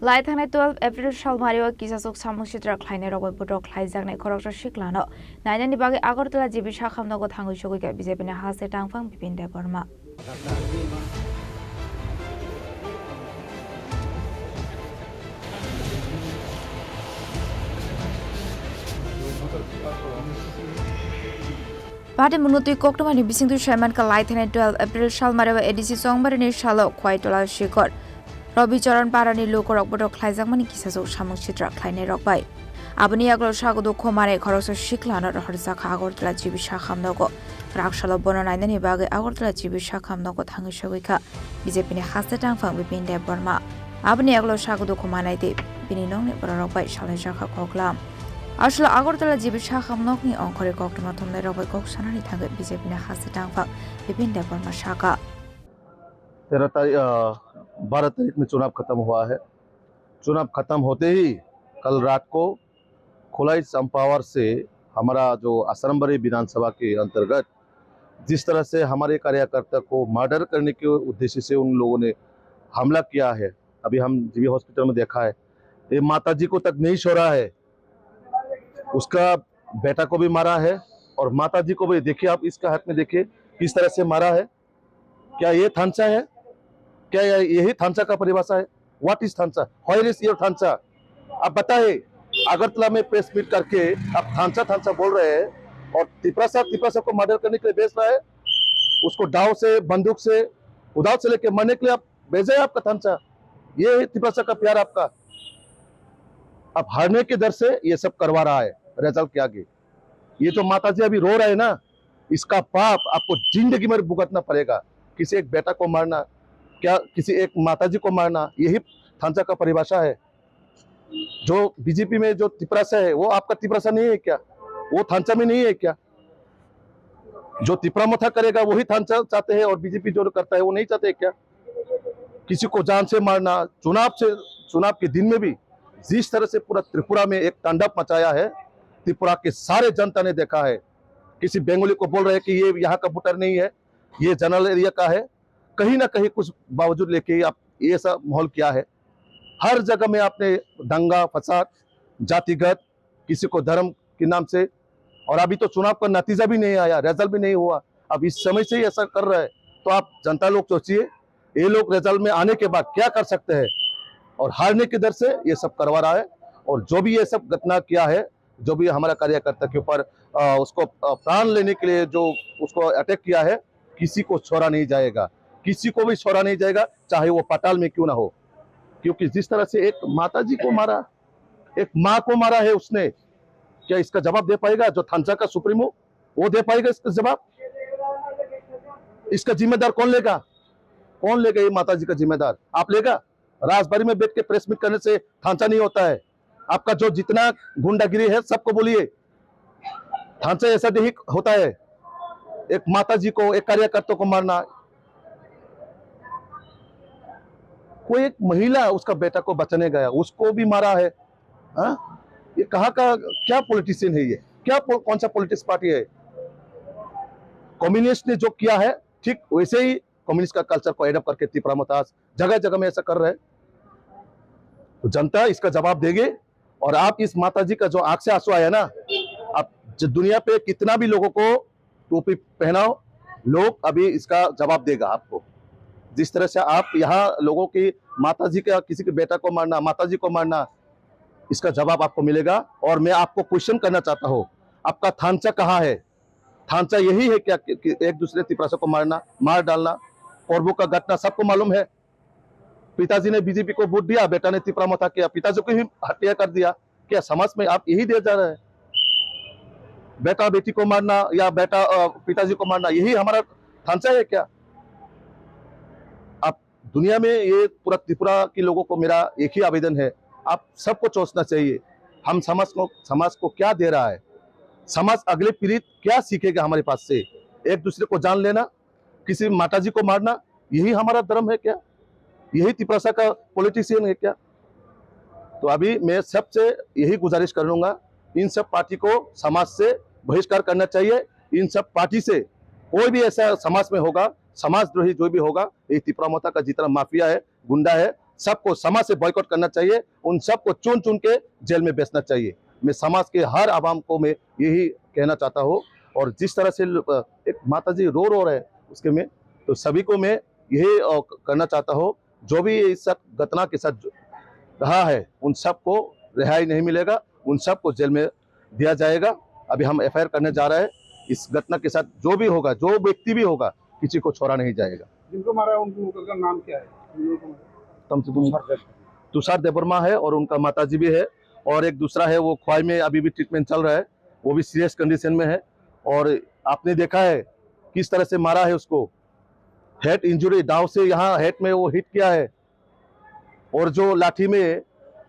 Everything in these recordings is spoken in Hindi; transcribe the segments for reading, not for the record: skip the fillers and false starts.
Lai thangnai 12 April Shalmario kisasok samung sitra khlaine rogoi bodok khlai jangnai khoroksa shiklano nainani bage Agartala jibi shakhamnogo thangui shogoi ga BJP ne hase tangphang Bipin Debbarma Party Munutui Koktomani Bisingtu Sherman ka Lai thangnai 12 April Shalmario ADC Songbarani Shalo Khwaitola Shikor Robi Charan Parani Lokorok Bodok Khlaijangmani kisasok samung sitra khlaine rokbai Aboni aglo shagodo khomare khoroksa shiklano harjaka Agartala jibi shakhamnogo Rakshalo bono nainani bage Agartala jibi shakhamnogo thangui shogoi BJP ne hase tangphang Bipin Debbarma Aboni aglo shagodo khomanai de bini nongni borarokbai shalajaka koklam Ashla Agartala jibi shakhamnokni onkore koktoma thomnai rokbai koksanani thangui BJP ne hase tangphang Bipin Debbarma shaka 12 तारीख में चुनाव खत्म हुआ है। चुनाव खत्म होते ही कल रात को खुलाई चंपावर से हमारा जो असरम्बरी विधानसभा के अंतर्गत जिस तरह से हमारे कार्यकर्ता को मर्डर करने के उद्देश्य से उन लोगों ने हमला किया है, अभी हम जीबी हॉस्पिटल में देखा है। ये माताजी को तक नहीं छोड़ा है, उसका बेटा को भी मारा है और माताजी को भी। देखिए आप इसका हाथ में देखिए किस तरह से मारा है। क्या ये थांचा है? क्या यही थांचा का परिभाषा है? व्हाट इज थांचा? व्हेयर इज योर थांचा? आप बताइए। अगरतला में प्रेस मीट करके आप थांचा थांचा बोल रहे हैं और तिपरा को मर्डर करने के लिए भेज रहा है। उसको डाव से, बंदूक से, उदाव से लेके मरने के लिए आप भेजे आपका थांचा। ये है तिपरा का प्यार आपका। अब हारने के डर से ये सब करवा रहा है रिजल्ट के आगे। ये तो माताजी अभी रो रहे हैं ना, इसका पाप आपको जिंदगी में भुगतना पड़ेगा। किसी एक बेटा को मारना, क्या किसी एक माताजी को मारना, यही थांचा का परिभाषा है। जो बीजेपी में जो तिपरासा है वो आपका तिपरासा नहीं है क्या? वो थांचा में नहीं है क्या? जो तिपरा मथा करेगा वही थांचा चाहते हैं और बीजेपी जो करता है वो नहीं चाहते क्या? किसी को जान से मारना, चुनाव के दिन में भी जिस तरह से पूरा त्रिपुरा में एक तांडव मचाया है, त्रिपुरा के सारे जनता ने देखा है। किसी बंगाली को बोल रहे हैं कि ये यहाँ का वोटर नहीं है, ये जनरल एरिया का है। कहीं ना कहीं कुछ बावजूद लेके आप ये सब माहौल किया है। हर जगह में आपने दंगा फसाद, जातिगत, किसी को धर्म के नाम से, और अभी तो चुनाव का नतीजा भी नहीं आया, रिजल्ट भी नहीं हुआ। अब इस समय से ही ऐसा कर रहा है तो आप जनता लोग सोचिए ये लोग रिजल्ट में आने के बाद क्या कर सकते हैं। और हारने के डर से ये सब करवा रहा है। और जो भी ये सब घटना किया है, जो भी हमारा कार्यकर्ता के ऊपर उसको प्राण लेने के लिए जो उसको अटैक किया है, किसी को छोड़ा नहीं जाएगा, किसी को भी छोड़ा नहीं जाएगा, चाहे वो पताल में क्यों ना हो। क्योंकि जिस तरह से एक माताजी को मारा, एक माँ को मारा है उसने, क्या इसका जवाब दे पाएगा जो थांचा का सुप्रीमो? वो दे पाएगा इसका जवाब? इसका जिम्मेदार कौन लेगा? कौन लेगा ये माताजी का जिम्मेदार? आप लेगा? राजबाड़ी में बैठ के प्रेस मीट करने से थांचा नहीं होता है। आपका जो जितना गुंडागिरी है सबको बोलिए, थांचा ऐसा नहीं होता है। एक माताजी को, एक कार्यकर्ता को मारना, कोई एक महिला उसका बेटा को बचाने गया उसको भी मारा है। ये कहाँ का क्या पॉलिटिशियन है? ये क्या कौन सा पॉलिटिक्स पार्टी है? कम्युनिस्ट ने जो किया है ठीक वैसे ही कम्युनिस्ट का कल्चर को एडप्ट करके तिपरा मतास जगह जगह में ऐसा कर रहे हैं। तो जनता इसका जवाब देगी। और आप इस माताजी का जो आंख से आंसू आया ना, आप दुनिया पे कितना भी लोगों को टोपी पहनाओ, लोग अभी इसका जवाब देगा आपको। जिस तरह से आप यहाँ लोगों की माताजी का, किसी के बेटा को मारना, माताजी को मारना, इसका जवाब आपको मिलेगा। और मैं आपको क्वेश्चन करना चाहता हूँ, आपका थांचा कहाँ है? थांचा यही है क्या कि एक दूसरे तिपरासा को मारना, मार डालना? कोरबू का घटना सबको मालूम है। पिताजी ने बीजेपी को वोट दिया, बेटा ने तिपरा मथा किया, पिताजी को ही हत्या कर दिया। क्या समाज में आप यही दे जा रहे हैं? बेटा बेटी को मारना या बेटा पिताजी को मारना, यही हमारा थांचा है क्या? आप दुनिया में ये पूरा त्रिपुरा के लोगों को मेरा एक ही आवेदन है, आप सबको सोचना चाहिए हम समाज को क्या दे रहा है, समाज अगले पीढ़ी क्या सीखेगा हमारे पास से। एक दूसरे को जान लेना, किसी माताजी को मारना, यही हमारा धर्म है क्या? यही तिपरासा का पॉलिटिशियन है क्या? तो अभी मैं सबसे यही गुजारिश करूंगा, इन सब पार्टी को समाज से बहिष्कार करना चाहिए। इन सब पार्टी से कोई भी ऐसा समाज में होगा, समाजद्रोही जो भी होगा, ये तिपरा मोता का जितना माफिया है, गुंडा है, सबको समाज से बॉयकॉट करना चाहिए, उन सबको चुन चुन के जेल में बेचना चाहिए। मैं समाज के हर आवाम को मैं यही कहना चाहता हूँ। और जिस तरह से एक माताजी रो रहे हैं उसके में, तो सभी को मैं यही करना चाहता हूँ, जो भी इस घटना के साथ रहा है उन सबको रिहाई नहीं मिलेगा, उन सबको जेल में दिया जाएगा। अभी हम एफआईआर करने जा रहे हैं। इस घटना के साथ जो भी होगा, जो व्यक्ति भी होगा, किसी को छोड़ा नहीं जाएगा। जिनको मारा उनका नाम क्या है? तुषार देवर्मा है और उनका माताजी भी है, और एक दूसरा है वो ख्वाई में अभी भी ट्रीटमेंट चल रहा है, वो भी सीरियस कंडीशन में है। और आपने देखा है किस तरह से मारा है उसको, हेड इंजरी, दांव से यहाँ हेड में वो हिट किया है, और जो लाठी में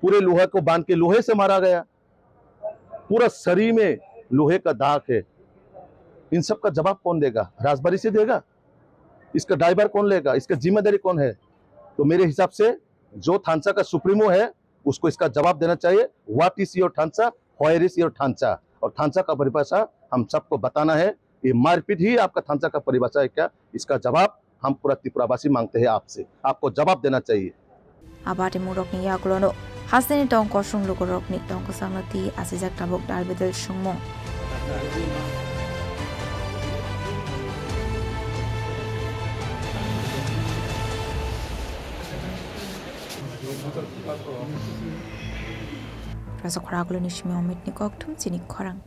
पूरे लोहे को बांध के लोहे से मारा गया, पूरा शरीर में लोहे का दाग है। इन सब का जवाब कौन देगा? राजबारी से देगा? इसका ड्राइवर कौन लेगा? इसका जिम्मेदारी कौन है? तो मेरे हिसाब से जो थानसा का सुप्रीमो है उसको इसका जवाब देना चाहिए। व्हाट इज योर थानसा, व्हेयर इज योर थानसा? और थानसा का परिभाषा हम सबको बताना है। ये मारपीट ही आपका थानसा का परिभाषा है क्या? इसका जवाब हम पूरा त्रिपुरावासी मांगते हैं आपसे, आपको जवाब देना चाहिए। Abate murokni yaklono hasene tong kosung lukorokni tong kosangnati asijak tabok dalbedel sungmong. Rasa khoraglo nishmi omit ni koktum sini khorang.